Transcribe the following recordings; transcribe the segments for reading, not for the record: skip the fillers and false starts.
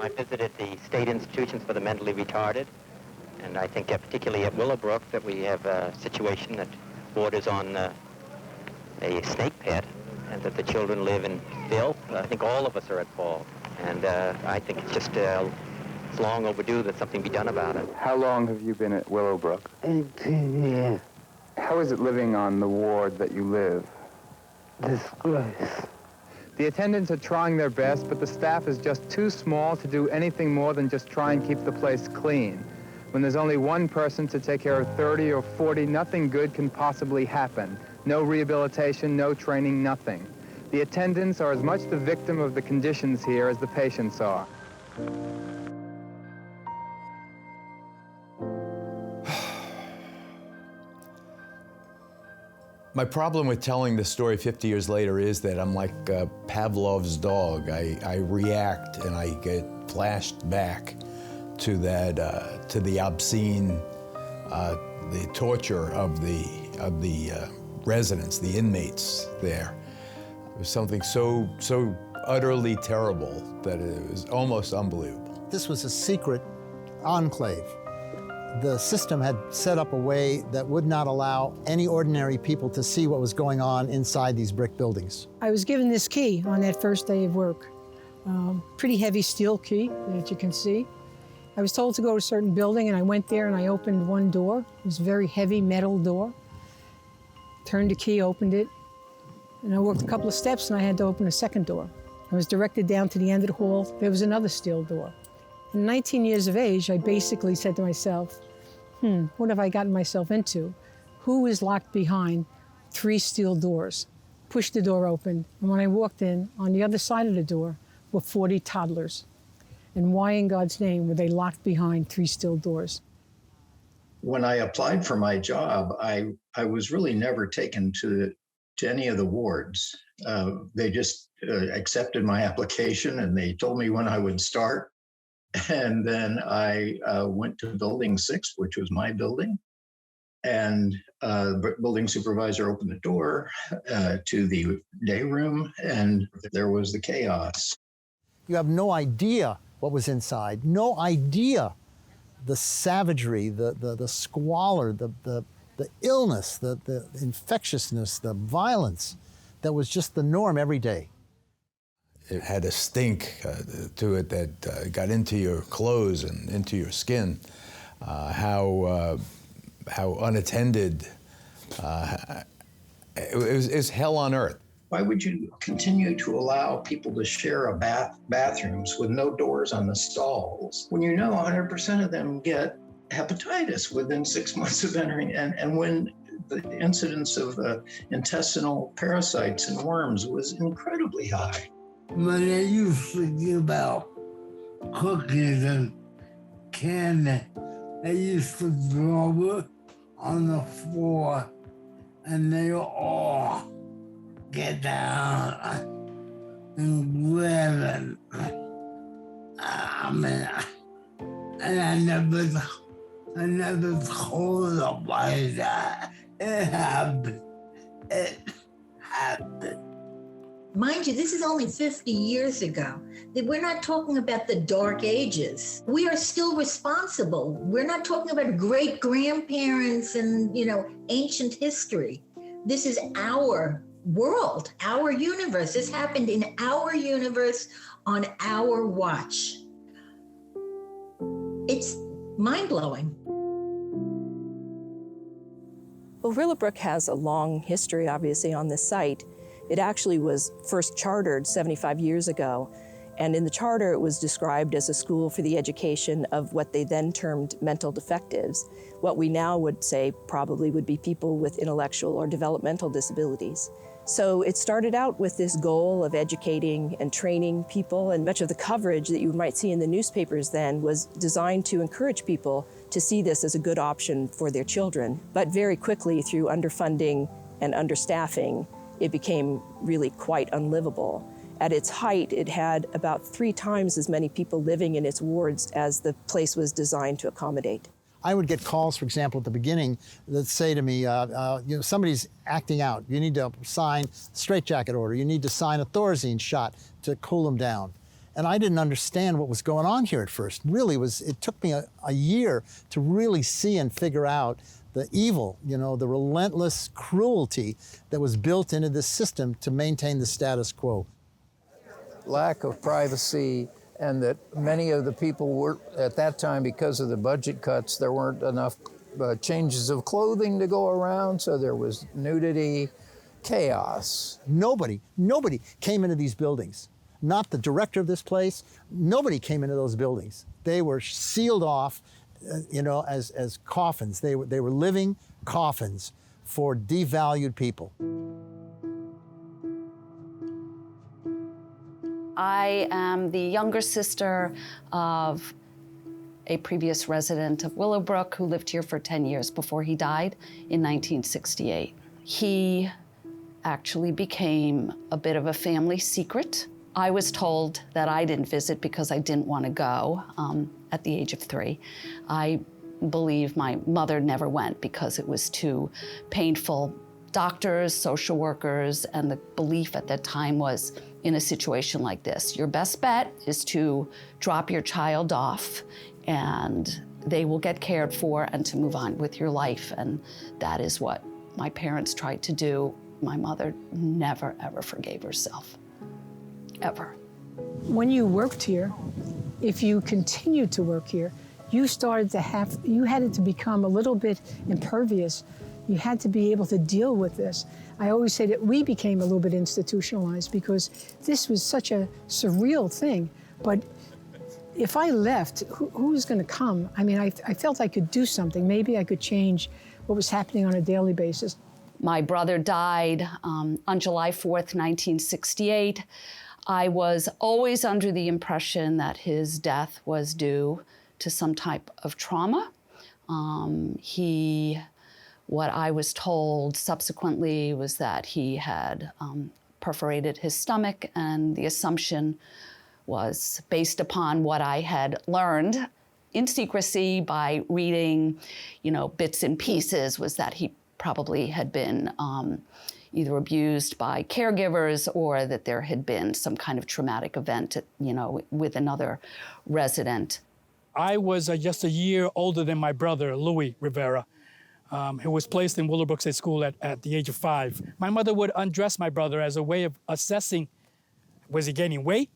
I visited the state institutions for the mentally retarded, and I think particularly at Willowbrook that we have a situation that borders on a snake pit, and that the children live in filth. I think all of us are at fault, and I think it's just it's long overdue that something be done about it. How long have you been at Willowbrook? 18 years. How is it living on the ward that you live? Disgrace. The attendants are trying their best, but the staff is just too small to do anything more than just try and keep the place clean. When there's only one person to take care of 30 or 40, nothing good can possibly happen. No rehabilitation, no training, nothing. The attendants are as much the victim of the conditions here as the patients are. My problem with telling the story 50 years later is that I'm like Pavlov's dog. I react and I get flashed back to that, to the obscene, the torture of the residents, the inmates there. It was something so utterly terrible that it was almost unbelievable. This was a secret enclave. The system had set up a way that would not allow any ordinary people to see what was going on inside these brick buildings. I was given this key on that first day of work. Pretty heavy steel key that you can see. I was told to go to a certain building, and I went there and I opened one door. It was a very heavy metal door. Turned the key, opened it, and I walked a couple of steps and I had to open a second door. I was directed down to the end of the hall. There was another steel door. At 19 years of age, I basically said to myself, what have I gotten myself into? Who is locked behind 3 steel doors? Pushed the door open, and when I walked in, on the other side of the door were 40 toddlers. And why in God's name were they locked behind 3 steel doors? When I applied for my job, I was really never taken to any of the wards. They just accepted my application and they told me when I would start. And then I went to Building 6, which was my building. And the building supervisor opened the door to the day room, and there was the chaos. You have no idea what was inside, no idea the savagery, the squalor, the illness, the infectiousness, the violence that was just the norm every day. It had a stink to it that got into your clothes and into your skin. How unattended, it was hell on earth. Why would you continue to allow people to share bathrooms with no doors on the stalls when you know 100% of them get hepatitis within 6 months of entering, and when the incidence of intestinal parasites and worms was incredibly high? When I used to give out cookies and candy, I used to throw it on the floor, and they would all get down and grab it. And I never told nobody that. It happened. It happened. Mind you, this is only 50 years ago. We're not talking about the dark ages. We are still responsible. We're not talking about great-grandparents and, ancient history. This is our world, our universe. This happened in our universe on our watch. It's mind-blowing. Well, Willowbrook has a long history, obviously, on this site. It actually was first chartered 75 years ago, And in the charter, it was described as a school for the education of what they then termed mental defectives. What we now would say probably would be people with intellectual or developmental disabilities. So it started out with this goal of educating and training people, and much of the coverage that you might see in the newspapers then was designed to encourage people to see this as a good option for their children. But very quickly, through underfunding and understaffing, it became really quite unlivable. At its height, it had about 3 times as many people living in its wards as the place was designed to accommodate. I would get calls, for example, at the beginning that say to me, somebody's acting out. You need to sign a straitjacket order. You need to sign a Thorazine shot to cool them down. And I didn't understand what was going on here at first. Really, it took me a year to really see and figure out the evil, the relentless cruelty that was built into this system to maintain the status quo. Lack of privacy, and that many of the people were, at that time, because of the budget cuts, there weren't enough changes of clothing to go around, so there was nudity, chaos. Nobody came into these buildings. Not the director of this place, nobody came into those buildings. They were sealed off, as coffins. They were living coffins for devalued people. I am the younger sister of a previous resident of Willowbrook who lived here for 10 years before he died in 1968. He actually became a bit of a family secret. I was told that I didn't visit because I didn't want to go at the age of 3. I believe my mother never went because it was too painful. Doctors, social workers, and the belief at that time was, in a situation like this, your best bet is to drop your child off and they will get cared for and to move on with your life. And that is what my parents tried to do. My mother never, ever forgave herself, ever. When you worked here, if you continued to work here, you had it to become a little bit impervious. You had to be able to deal with this. I always say that we became a little bit institutionalized because this was such a surreal thing. But if I left, who's going to come? I mean, I felt I could do something. Maybe I could change what was happening on a daily basis. My brother died on July 4th, 1968. I was always under the impression that his death was due to some type of trauma. What I was told subsequently was that he had perforated his stomach, and the assumption was based upon what I had learned in secrecy by reading, bits and pieces, was that he probably had been either abused by caregivers or that there had been some kind of traumatic event, with another resident. I was just a year older than my brother, Louis Rivera, who was placed in Willowbrook State School at the age of 5. My mother would undress my brother as a way of assessing, was he gaining weight?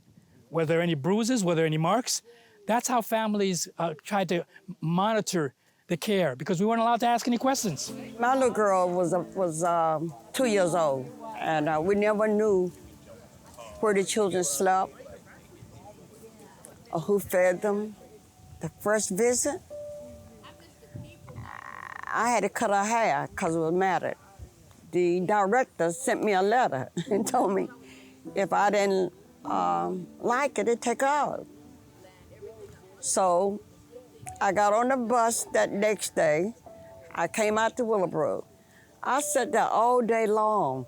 Were there any bruises? Were there any marks? That's how families tried to monitor the care, because we weren't allowed to ask any questions. My little girl was 2 years old, and we never knew where the children slept or who fed them. The first visit, I had to cut her hair because it was matted. The director sent me a letter and told me if I didn't like it, they'd take her out. So I got on the bus that next day. I came out to Willowbrook. I sat there all day long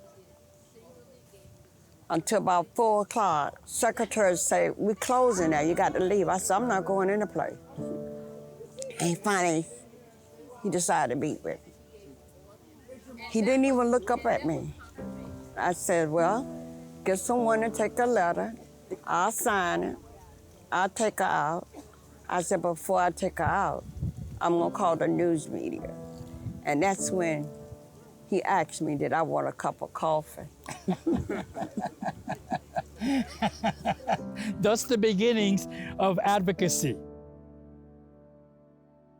until about 4 o'clock. Secretary said, "We're closing now, you got to leave." I said, "I'm not going in the place." And finally, he decided to meet with me. He didn't even look up at me. I said, "Well, get someone to take the letter. I'll sign it. I'll take her out." I said, "Before I take her out, I'm gonna call the news media." And that's when he asked me, did I want a cup of coffee? That's the beginnings of Advocacy.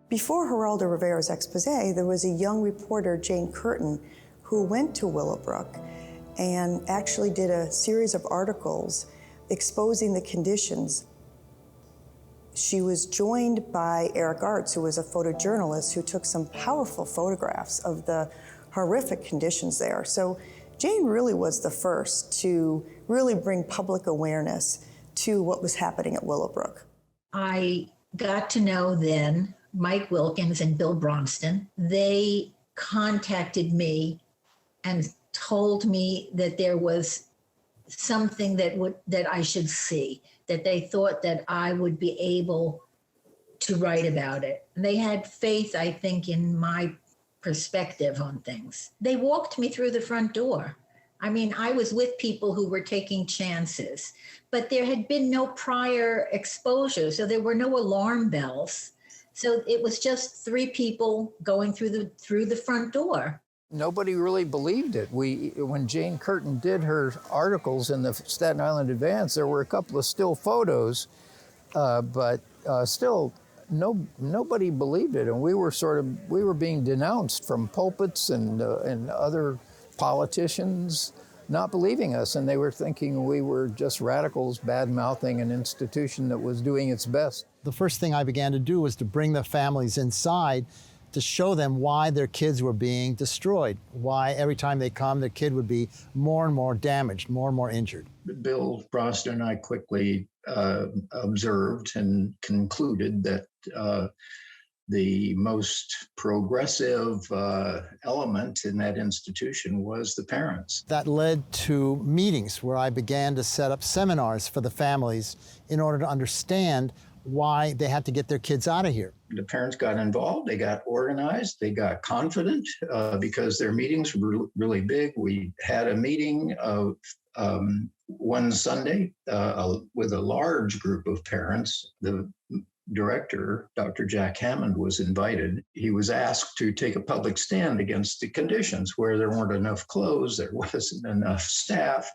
Before Geraldo Rivera's exposé, there was a young reporter, Jane Curtin, who went to Willowbrook and actually did a series of articles exposing the conditions, she was joined by Eric Artz, who was a photojournalist who took some powerful photographs of the horrific conditions there. So Jane really was the first to really bring public awareness to what was happening at Willowbrook. I got to know then Mike Wilkins and Bill Bronston. They contacted me and told me that there was something that I should see, that they thought that I would be able to write about it. And they had faith, I think, in my perspective on things. They walked me through the front door. I mean, I was with people who were taking chances, but there had been no prior exposure, so there were no alarm bells. So it was just three people going through the front door. Nobody really believed it. When Jane Curtin did her articles in the Staten Island Advance, there were a couple of still photos, but still nobody believed it. And we were being denounced from pulpits and other politicians not believing us, and they were thinking we were just radicals bad-mouthing an institution that was doing its best. The first thing I began to do was to bring the families inside to show them why their kids were being destroyed, why every time they come, their kid would be more and more damaged, more and more injured. Bill Bronston and I quickly observed and concluded that the most progressive element in that institution was the parents. That led to meetings where I began to set up seminars for the families in order to understand why they had to get their kids out of here. The parents got involved, they got organized, they got confident because their meetings were really big. We had a meeting of one Sunday with a large group of parents. The director, Dr. Jack Hammond, was invited. He was asked to take a public stand against the conditions where there weren't enough clothes, there wasn't enough staff.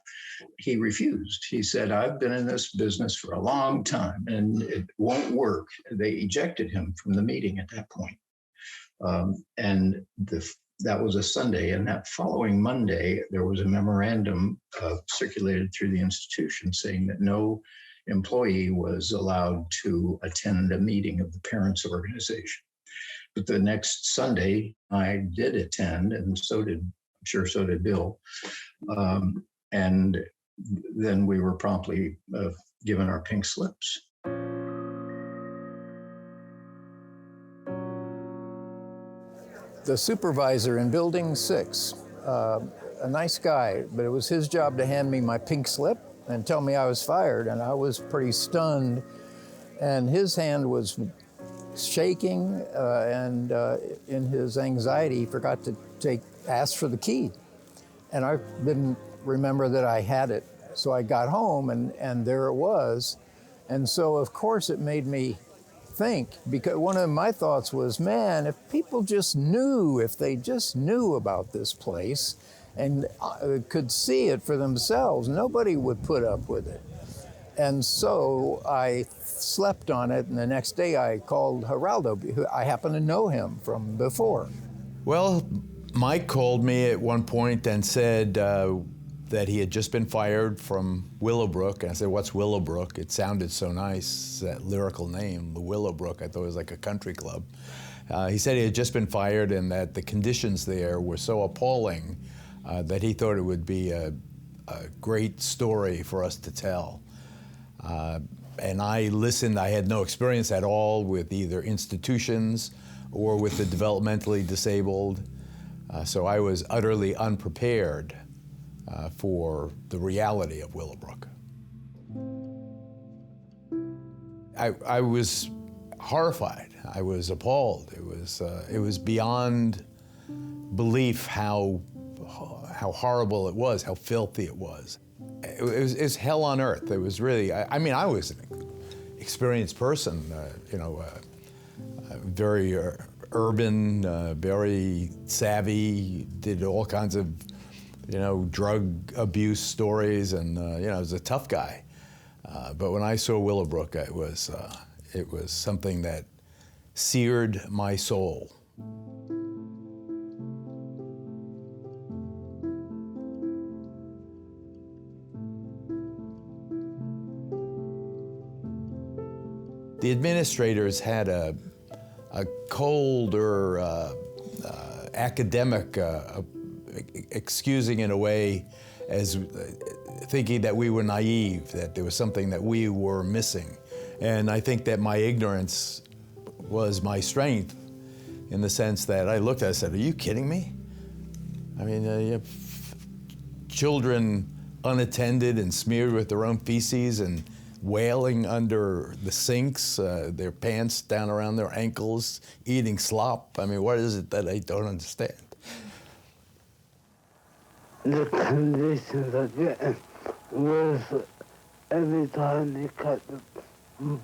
He refused. He said, "I've been in this business for a long time and it won't work." They ejected him from the meeting at that point. That was a Sunday, and that following Monday, there was a memorandum circulated through the institution saying that no employee was allowed to attend a meeting of the parents' organization. But the next Sunday, I did attend, and so did Bill. And then we were promptly given our pink slips. The supervisor in Building 6, a nice guy, but it was his job to hand me my pink slip and tell me I was fired, and I was pretty stunned. And his hand was shaking, and in his anxiety, he forgot to ask for the key. And I didn't remember that I had it. So I got home, and there it was. And so, of course, it made me think, because one of my thoughts was, man, if people just knew, if they just knew about this place and could see it for themselves, nobody would put up with it. And so I slept on it, and the next day I called Geraldo, who I happen to know him from before. Well, Mike called me at one point and said that he had just been fired from Willowbrook. And I said, "What's Willowbrook?" It sounded so nice, that lyrical name, the Willowbrook. I thought it was like a country club. He said he had just been fired and that the conditions there were so appalling that he thought it would be a great story for us to tell. And I listened. I had no experience at all with either institutions or with the developmentally disabled. So I was utterly unprepared for the reality of Willowbrook. I was horrified. I was appalled. It was beyond belief how horrible it was, how filthy it was. It was hell on earth. It was really. I mean, I was an experienced person, very urban, very savvy, did all kinds of, drug abuse stories, and I was a tough guy. But when I saw Willowbrook, it was something that seared my soul. administrators had a cold or academic excusing in a way as thinking that we were naive, that there was something that we were missing. And I think that my ignorance was my strength in the sense that I looked at it and said, are you kidding me? I mean, you have children unattended and smeared with their own feces and wailing under the sinks, their pants down around their ankles, eating slop. I mean, what is it that I don't understand? The conditions are getting worse every time they cut the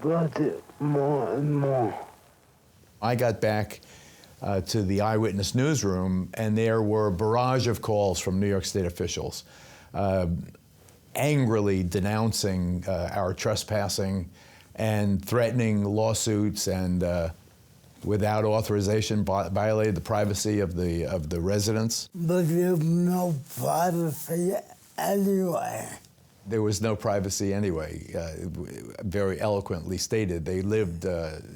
budget more and more. I got back to the eyewitness newsroom, and there were a barrage of calls from New York State officials angrily denouncing our trespassing and threatening lawsuits, and without authorization violated the privacy of the residents. But there's no privacy anyway. There was no privacy anyway, very eloquently stated. They lived,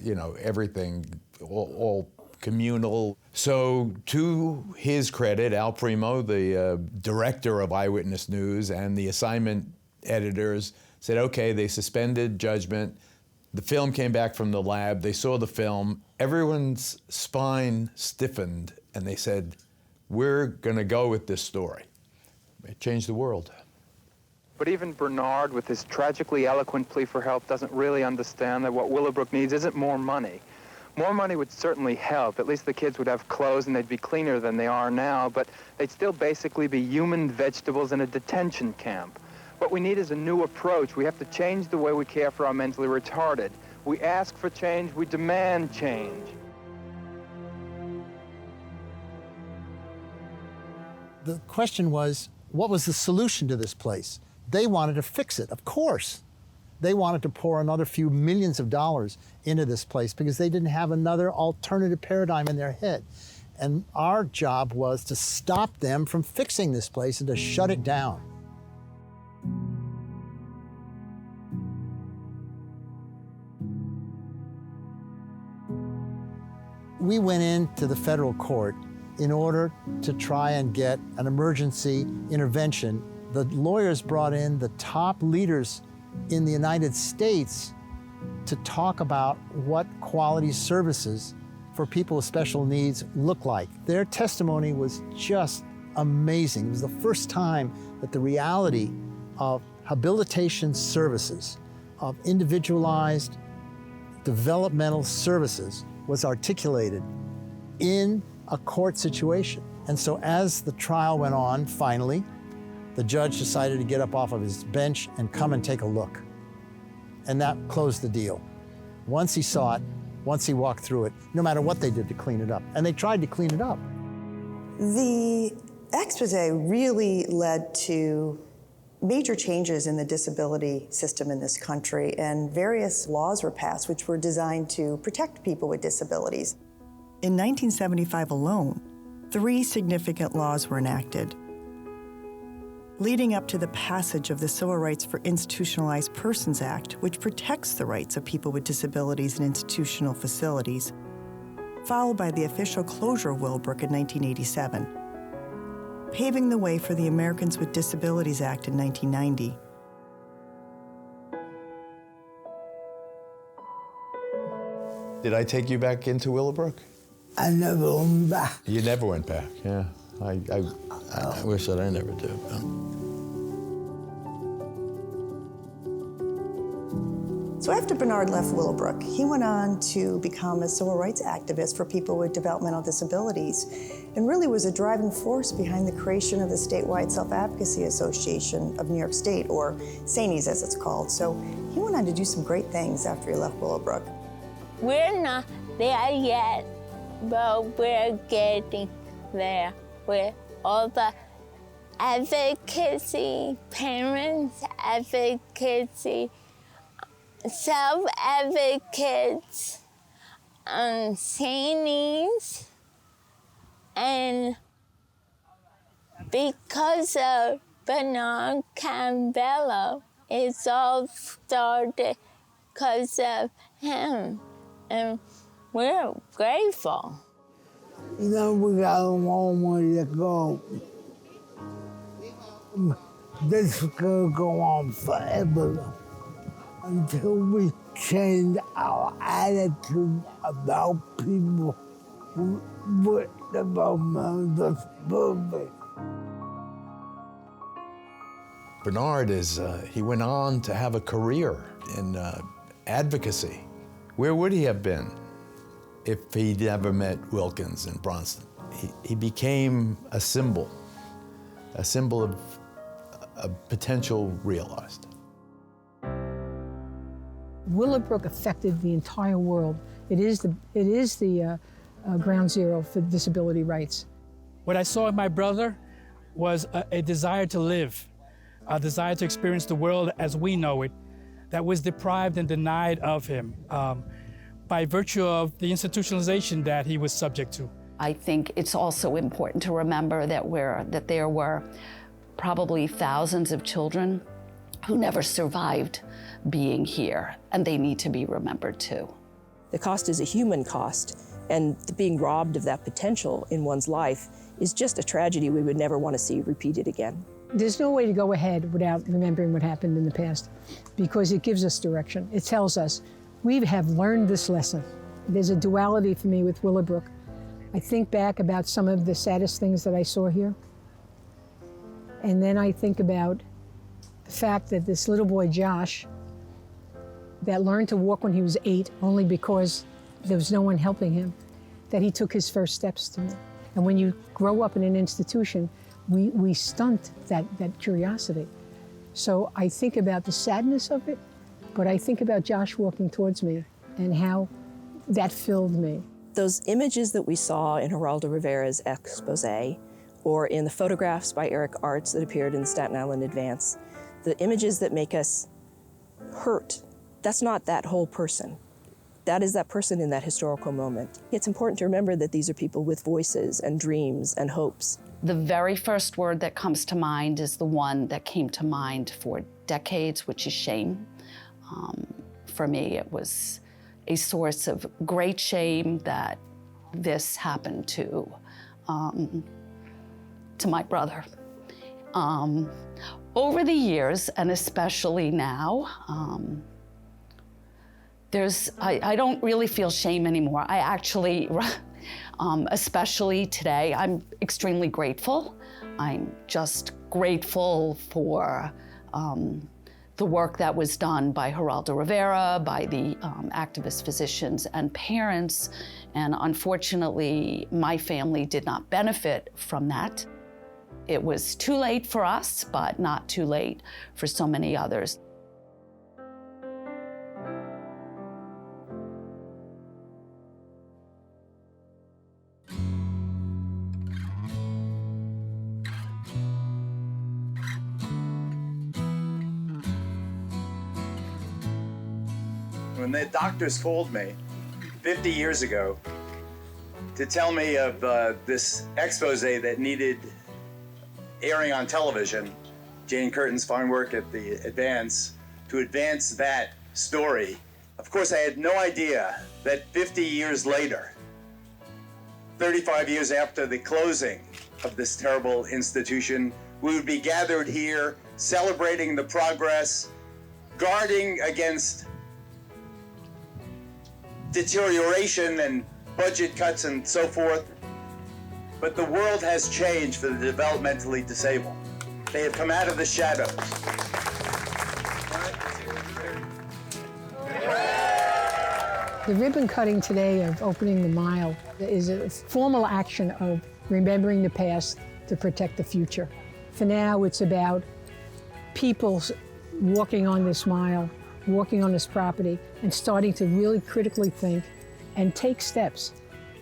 you know, everything, all communal. So to his credit, Al Primo, the director of Eyewitness News, and the assignment editors said, okay, they suspended judgment. The film came back from the lab. They saw the film. Everyone's spine stiffened, and they said, we're going to go with this story. It changed the world. But even Bernard, with his tragically eloquent plea for help, doesn't really understand that what Willowbrook needs isn't more money. More money would certainly help. At least the kids would have clothes and they'd be cleaner than they are now, but they'd still basically be human vegetables in a detention camp. What we need is a new approach. We have to change the way we care for our mentally retarded. We ask for change, we demand change. The question was, what was the solution to this place? They wanted to fix it, of course. They wanted to pour another few millions of dollars into this place because they didn't have another alternative paradigm in their head. And our job was to stop them from fixing this place and to shut it down. We went into the federal court in order to try and get an emergency intervention. The lawyers brought in the top leaders in the United States to talk about what quality services for people with special needs look like. Their testimony was just amazing. It was the first time that the reality of habilitation services, of individualized developmental services, was articulated in a court situation. And so as the trial went on, finally, the judge decided to get up off of his bench and come and take a look. And that closed the deal. Once he saw it, once he walked through it, no matter what they did to clean it up. And they tried to clean it up. The expose really led to major changes in the disability system in this country, and various laws were passed which were designed to protect people with disabilities. In 1975 alone, 3 significant laws were enacted, leading up to the passage of the Civil Rights for Institutionalized Persons Act, which protects the rights of people with disabilities in institutional facilities, followed by the official closure of Willowbrook in 1987, paving the way for the Americans with Disabilities Act in 1990. Did I take you back into Willowbrook? I never went back. You never went back, yeah. I wish that I never did. So after Bernard left Willowbrook, he went on to become a civil rights activist for people with developmental disabilities, and really was a driving force behind the creation of the statewide Self-Advocacy Association of New York State, or SANES as it's called. So he went on to do some great things after he left Willowbrook. We're not there yet, but we're getting there with all the advocacy, parents advocacy, self-advocates, SANES, and because of Bernard Campbell, it's all started because of him, and we're grateful. You know, we got a long way to go. This is gonna go on forever until we change our attitude about people with developmental disabilities. Bernard he went on to have a career in advocacy. Where would he have been if he'd never met Wilkins and Bronston? He became a symbol of a potential realized. Willowbrook affected the entire world. It is the ground zero for disability rights. What I saw in my brother was a desire to live, a desire to experience the world as we know it, that was deprived and denied of him by virtue of the institutionalization that he was subject to. I think it's also important to remember that there were probably thousands of children who never survived being here, and they need to be remembered too. The cost is a human cost, and being robbed of that potential in one's life is just a tragedy we would never want to see repeated again. There's no way to go ahead without remembering what happened in the past, because it gives us direction. It tells us we have learned this lesson. There's a duality for me with Willowbrook. I think back about some of the saddest things that I saw here, and then I think about the fact that this little boy, Josh, that learned to walk when he was 8 only because there was no one helping him, that he took his first steps to me. And when you grow up in an institution, we stunt that curiosity. So I think about the sadness of it, but I think about Josh walking towards me and how that filled me. Those images that we saw in Geraldo Rivera's exposé, or in the photographs by Eric Arts that appeared in the Staten Island Advance, the images that make us hurt, that's not that whole person. That is that person in that historical moment. It's important to remember that these are people with voices and dreams and hopes. The very first word that comes to mind is the one that came to mind for decades, which is shame. For me, it was a source of great shame that this happened to my brother. Over the years, and especially now, I don't really feel shame anymore. I actually, especially today, I'm extremely grateful. I'm just grateful for the work that was done by Geraldo Rivera, by the activist physicians and parents, and unfortunately, my family did not benefit from that. It was too late for us, but not too late for so many others. When the doctors called me 50 years ago to tell me of this expose that needed airing on television, Jane Curtin's fine work at the Advance, to advance that story, of course I had no idea that 50 years later, 35 years after the closing of this terrible institution, we would be gathered here celebrating the progress, guarding against deterioration and budget cuts and so forth. But the world has changed for the developmentally disabled. They have come out of the shadows. The ribbon cutting today of opening the mile is a formal action of remembering the past to protect the future. For now, it's about people walking on this mile, walking on this property, and starting to really critically think and take steps.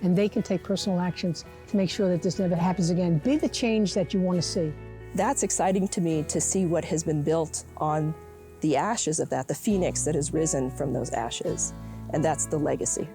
And they can take personal actions to make sure that this never happens again. Be the change that you want to see. That's exciting to me, to see what has been built on the ashes of that, the phoenix that has risen from those ashes. And that's the legacy.